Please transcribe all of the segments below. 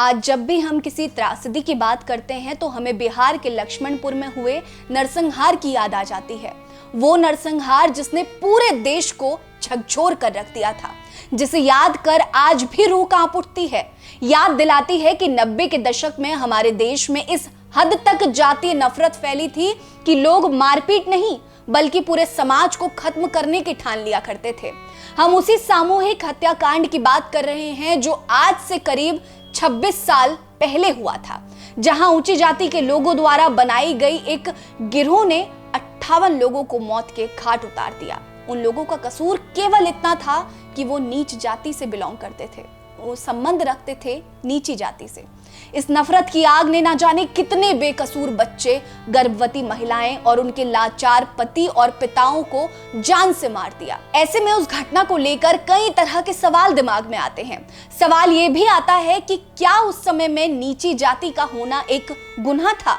आज जब भी हम किसी त्रासदी की बात करते हैं तो हमें बिहार के लक्ष्मणपुर में हुए नरसंहार की याद आ जाती है। वो नरसंहार जिसने पूरे देश को झकझोर कर रख दिया था, जिसे याद कर आज भी रूह कांप उठती है। याद दिलाती है कि 90 के दशक में हमारे देश में इस हद तक जातीय नफरत फैली थी कि लोग मारपीट नहीं बल्कि पूरे समाज को खत्म करने की ठान लिया करते थे। हम उसी सामूहिक हत्याकांड की बात कर रहे हैं जो आज से करीब 26 साल पहले हुआ था, जहां ऊंची जाति के लोगों द्वारा बनाई गई एक गिरोह ने 58 लोगों को मौत के घाट उतार दिया। उन लोगों का कसूर केवल इतना था कि वो नीच जाति से बिलोंग करते थे, वो संबंध रखते थे नीची जाति से। इस नफरत की आग ने ना जाने कितने बेकसूर बच्चे, गर्भवती महिलाएं और उनके लाचार पति और पिताओं को जान से मार दिया। ऐसे में उस घटना को लेकर कई तरह के सवाल दिमाग में आते हैं। सवाल ये भी आता है कि क्या उस समय में नीची जाति का होना एक गुनाह था,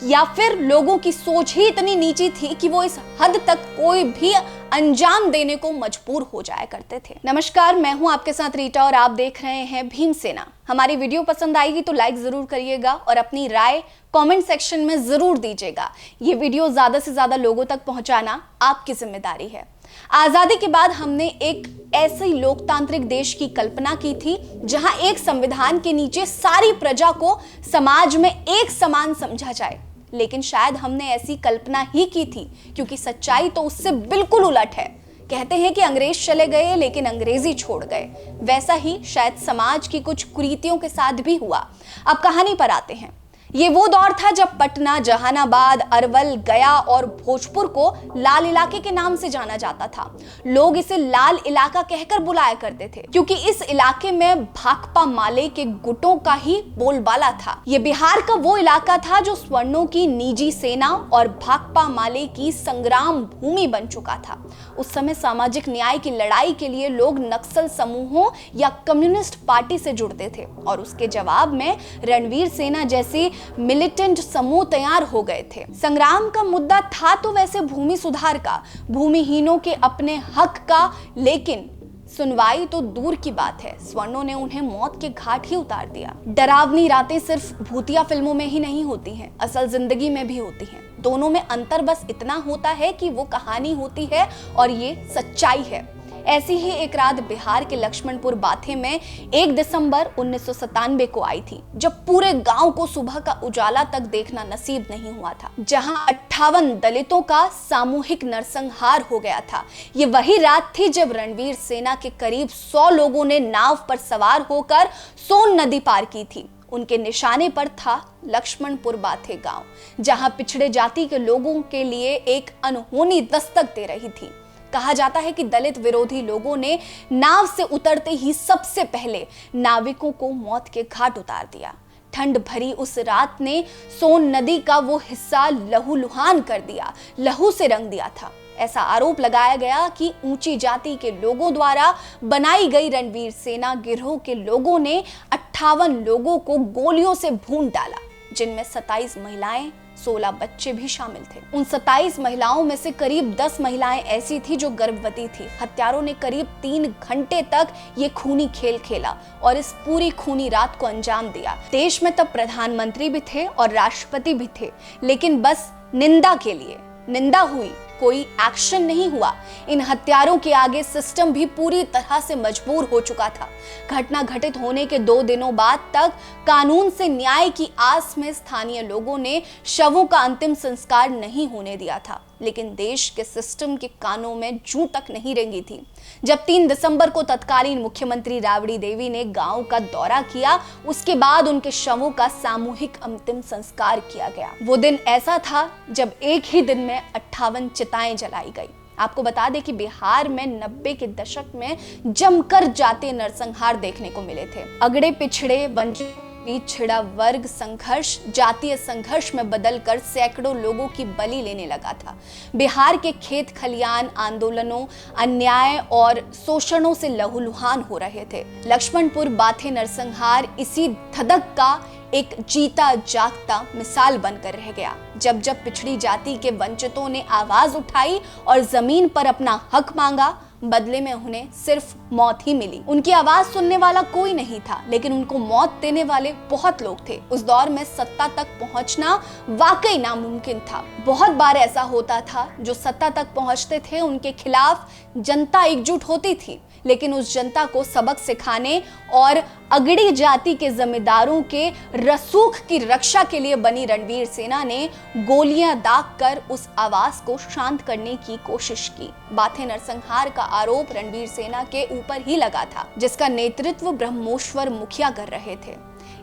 या फिर लोगों की सोच ही इतनी नीची थी कि वो इस हद तक कोई भी अंजाम देने को मजबूर हो जाया करते थे। नमस्कार, मैं हूं आपके साथ रीटा और आप देख रहे हैं भीमसेना। हमारी वीडियो पसंद आएगी तो लाइक जरूर करिएगा और अपनी राय कमेंट सेक्शन में जरूर दीजिएगा। ये वीडियो ज्यादा से ज्यादा लोगों तक पहुंचाना आपकी जिम्मेदारी है। आजादी के बाद हमने एक ऐसे लोकतांत्रिक देश की कल्पना की थी जहां एक संविधान के नीचे सारी प्रजा को समाज में एक समान समझा जाए, लेकिन शायद हमने ऐसी कल्पना ही की थी क्योंकि सच्चाई तो उससे बिल्कुल उलट है। कहते हैं कि अंग्रेज चले गए लेकिन अंग्रेजी छोड़ गए, वैसा ही शायद समाज की कुछ कुरीतियों के साथ भी हुआ। अब कहानी पर आते हैं। ये वो दौर था जब पटना, जहानाबाद, अरवल, गया और भोजपुर को लाल इलाके के नाम से जाना जाता था। लोग इसे लाल इलाका कहकर बुलाया करते थे क्योंकि इस इलाके में भाकपा माले के गुटों का ही बोलबाला था। ये बिहार का वो इलाका था जो स्वर्णों की निजी सेना और भाकपा माले की संग्राम भूमि बन चुका था। उस समय सामाजिक न्याय की लड़ाई के लिए लोग नक्सल समूहों या कम्युनिस्ट पार्टी से जुड़ते थे और उसके जवाब में रणवीर सेना जैसी मिलिटेंट समूह तैयार हो गए थे। संग्राम का मुद्दा था तो वैसे भूमि सुधार का, भूमिहीनों के अपने हक का, लेकिन सुनवाई तो दूर की बात है, स्वर्णों ने उन्हें मौत के घाट ही उतार दिया। डरावनी रातें सिर्फ भूतिया फिल्मों में ही नहीं होती हैं, असल जिंदगी में भी होती हैं। दोनों में अंतर बस इतना होता है कि वो कहानी होती है और ये सच्चाई है। ऐसी ही एक रात बिहार के लक्ष्मणपुर बाथे में 1 दिसंबर 1997 को आई थी, जब पूरे गांव को सुबह का उजाला तक देखना नसीब नहीं हुआ था, जहां 58 दलितों का सामूहिक नरसंहार हो गया था। ये वही रात थी जब रणवीर सेना के करीब 100 लोगों ने नाव पर सवार होकर सोन नदी पार की थी। उनके निशाने पर था लक्ष्मणपुर बाथे गांव, जहां पिछड़े जाति के लोगों के लिए एक अनहोनी दस्तक दे रही थी। कहा जाता है कि दलित विरोधी लोगों ने नाव से उतरते ही सबसे पहले नाविकों को मौत के घाट उतार दिया। ठंड भरी उस रात ने सोन नदी का वो हिस्सा लहूलुहान कर दिया, लहू से रंग दिया था। ऐसा आरोप लगाया गया कि ऊंची जाति के लोगों द्वारा बनाई गई रणवीर सेना गिरोह के लोगों ने 58 लोगों को गोलियों से भून डाला, जिनमें 27 महिलाएं, 16 बच्चे भी शामिल थे। उन 27 महिलाओं में से करीब 10 महिलाएं ऐसी थी जो गर्भवती थी। हत्यारों ने करीब 3 घंटे तक ये खूनी खेल खेला और इस पूरी खूनी रात को अंजाम दिया। देश में तब प्रधानमंत्री भी थे और राष्ट्रपति भी थे, लेकिन बस निंदा के लिए निंदा हुई, कोई एक्शन नहीं हुआ। इन हत्यारों के आगे सिस्टम भी पूरी तरह से मजबूर हो चुका था। घटना घटित होने के 2 दिनों बाद तक कानून से न्याय की आस में स्थानीय लोगों ने शवों का अंतिम संस्कार नहीं होने दिया था, लेकिन देश के सिस्टम के कानों में जूं तक नहीं रेंगी थी। जब 3 दिसंबर को तत्कालीन मुख्यमंत्री राबड़ी देवी ने गांव का दौरा किया, उसके बाद उनके शवों का सामूहिक अंतिम संस्कार किया गया। वो दिन ऐसा था जब एक ही दिन में 58 चिताएं जलाई गई। आपको बता दें कि बिहार में 90 के दशक में जमकर जातीय नरसंहार देखने को मिले थे। अगड़े पिछड़े वंचित बीच छिड़ा वर्ग संघर्ष जातीय संघर्ष में बदलकर सैकड़ों लोगों की बलि लेने लगा था। बिहार के खेत खलियान आंदोलनों, अन्याय और शोषणों से लहूलुहान हो रहे थे। लक्ष्मणपुर बाथे नरसंहार इसी धधक का एक जीता जागता मिसाल बनकर रह गया। जब जब पिछड़ी जाति के वंचितों ने आवाज उठाई और जमीन पर अपना हक मांगा, बदले में उन्हें सिर्फ मौत ही मिली। उनकी आवाज सुनने वाला कोई नहीं था, लेकिन उनको मौत देने वाले बहुत लोग थे। उस दौर में सत्ता तक पहुंचना वाकई नामुमकिन था। बहुत बार ऐसा होता था, जो सत्ता तक पहुंचते थे उनके खिलाफ जनता एकजुट होती थी, लेकिन उस जनता को सबक सिखाने और अगड़ी जाति के जमींदारों के रसूख की रक्षा के लिए बनी रणवीर सेना ने गोलियां दागकर उस आवाज को शांत करने की कोशिश की। बाथे नरसंहार का आरोप रणवीर सेना के ऊपर ही लगा था, जिसका नेतृत्व ब्रह्मोश्वर मुखिया कर रहे थे।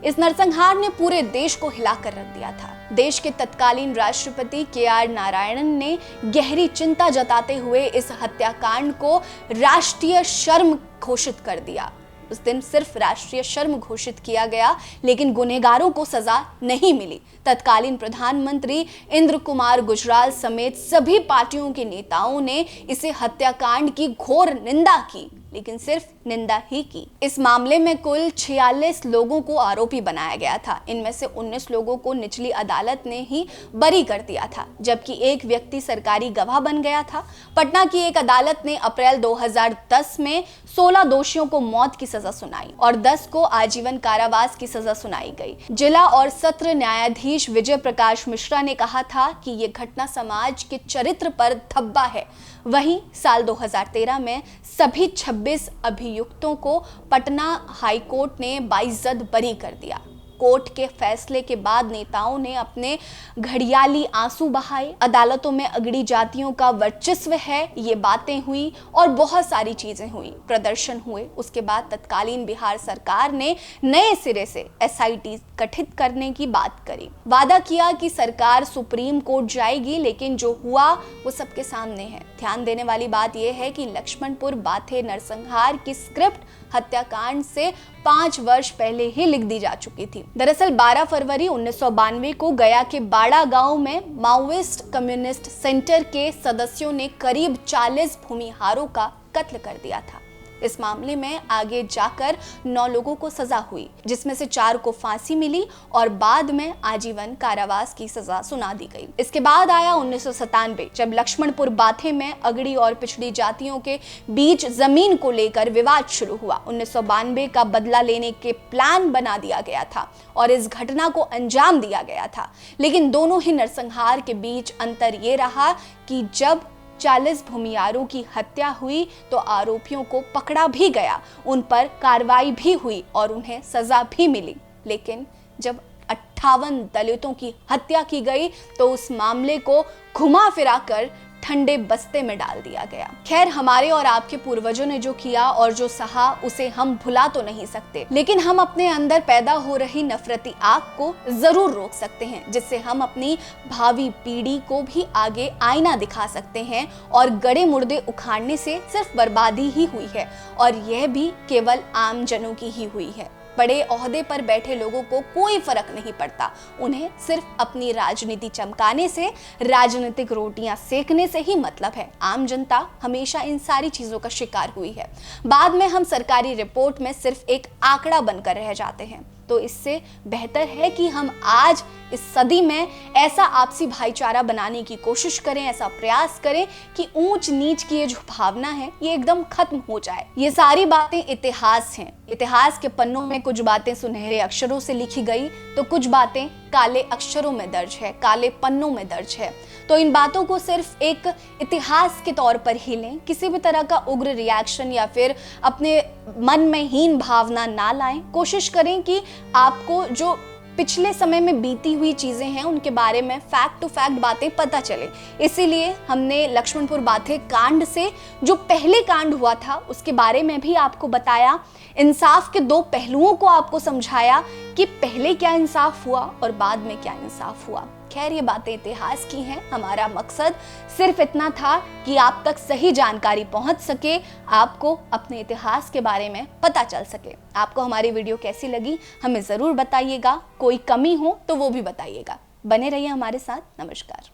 इस नरसंहार ने पूरे देश को हिलाकर रख दिया था। देश के तत्कालीन राष्ट्रपति KR नारायणन ने गहरी चिंता जताते हुए इस हत्याकांड को राष्ट्रीय शर्म घोषित कर दिया। उस दिन सिर्फ राष्ट्रीय शर्म घोषित किया गया, लेकिन गुनहगारों को सजा नहीं मिली। तत्कालीन प्रधानमंत्री इंद्र कुमार गुजराल समेत सभी पार्टियों के नेताओं ने इसे हत्याकांड की घोर निंदा की, लेकिन सिर्फ निंदा ही की। इस मामले में कुल 46 लोगों को आरोपी बनाया गया था। इनमें से 19 लोगों को निचली अदालत ने ही बरी कर दिया था, जबकि एक व्यक्ति सरकारी गवाह बन गया था। पटना की एक अदालत ने अप्रैल 2010 में 16 दोषियों को मौत की सजा सुनाई और 10 को आजीवन कारावास की सजा सुनाई गई। जिला और सत्र न्यायाधीश विजय प्रकाश मिश्रा ने कहा था कि ये घटना समाज के चरित्र पर धब्बा है। वहीं साल 2013 में सभी 26 अभियुक्तों को पटना हाईकोर्ट ने बाइज्जत बरी कर दिया। कोर्ट के फैसले के बाद नेताओं ने अपने घड़ियाली आंसू बहाए। अदालतों में अगड़ी जातियों का वर्चस्व है, ये बातें हुई और बहुत सारी चीजें हुई, प्रदर्शन हुए। उसके बाद तत्कालीन बिहार सरकार ने नए सिरे से SIT गठित करने की बात करी। वादा किया कि सरकार सुप्रीम कोर्ट जाएगी, लेकिन जो हुआ वो सबके सामने है। ध्यान देने वाली बात यह है कि लक्ष्मणपुर बाथे नरसंहार की स्क्रिप्ट हत्याकांड से 5 वर्ष पहले ही लिख दी जा चुकी थी। दरअसल 12 फरवरी 1992 को गया के बाड़ा गांव में माओइस्ट कम्युनिस्ट सेंटर के सदस्यों ने करीब 40 भूमिहारों का कत्ल कर दिया था। इस मामले में आगे जाकर 9 लोगों को सजा हुई, जिसमें से 4 को फांसी मिली और बाद में आजीवन कारावास की सजा सुना दी गई। इसके बाद आया 1997, जब लक्ष्मणपुर बाथे में अगड़ी और पिछड़ी जातियों के बीच जमीन को लेकर विवाद शुरू हुआ। 1992 का बदला लेने के प्लान बना दिया गया था और इस घटना को अंजाम दिया गया था, लेकिन दोनों ही नरसंहार के बीच अंतर ये रहा कि जब 40 भूमियारों की हत्या हुई तो आरोपियों को पकड़ा भी गया, उन पर कार्रवाई भी हुई और उन्हें सजा भी मिली। लेकिन जब 58 दलितों की हत्या की गई तो उस मामले को घुमा फिरा कर ठंडे बस्ते में डाल दिया गया। खैर, हमारे और आपके पूर्वजों ने जो किया और जो सहा उसे हम भुला तो नहीं सकते, लेकिन हम अपने अंदर पैदा हो रही नफरती आग को जरूर रोक सकते हैं, जिससे हम अपनी भावी पीढ़ी को भी आगे आईना दिखा सकते हैं। और गड़े मुर्दे उखाड़ने से सिर्फ बर्बादी ही हुई है, और यह भी केवल आम जनों की ही हुई है। बड़े ओहदे पर बैठे लोगों को कोई फर्क नहीं पड़ता, उन्हें सिर्फ अपनी राजनीति चमकाने से, राजनीतिक रोटियां सेकने से ही मतलब है। आम जनता हमेशा इन सारी चीजों का शिकार हुई है। बाद में हम सरकारी रिपोर्ट में सिर्फ एक आंकड़ा बनकर रह जाते हैं। तो इससे बेहतर है कि हम आज इस सदी में ऐसा आपसी भाईचारा बनाने की कोशिश करें, ऐसा प्रयास करें कि ऊंच नीच की ये जो भावना है ये एकदम खत्म हो जाए। ये सारी बातें इतिहास हैं। इतिहास के पन्नों में कुछ बातें सुनहरे अक्षरों से लिखी गई तो कुछ बातें काले अक्षरों में दर्ज है, काले पन्नों में दर्ज है। तो इन बातों को सिर्फ एक इतिहास के तौर पर ही लें, किसी भी तरह का उग्र रिएक्शन या फिर अपने मन में हीन भावना ना लाएं। कोशिश करें कि आपको जो पिछले समय में बीती हुई चीजें हैं उनके बारे में फैक्ट टू फैक्ट बातें पता चले। इसीलिए हमने लक्ष्मणपुर बाथे कांड से जो पहले कांड हुआ था उसके बारे में भी आपको बताया, इंसाफ के 2 पहलुओं को आपको समझाया कि पहले क्या इंसाफ हुआ और बाद में क्या इंसाफ हुआ। खैर, ये बातें इतिहास की हैं। हमारा मकसद सिर्फ इतना था कि आप तक सही जानकारी पहुंच सके, आपको अपने इतिहास के बारे में पता चल सके। आपको हमारी वीडियो कैसी लगी हमें ज़रूर बताइएगा, कोई कमी हो तो वो भी बताइएगा। बने रहिए हमारे साथ। नमस्कार।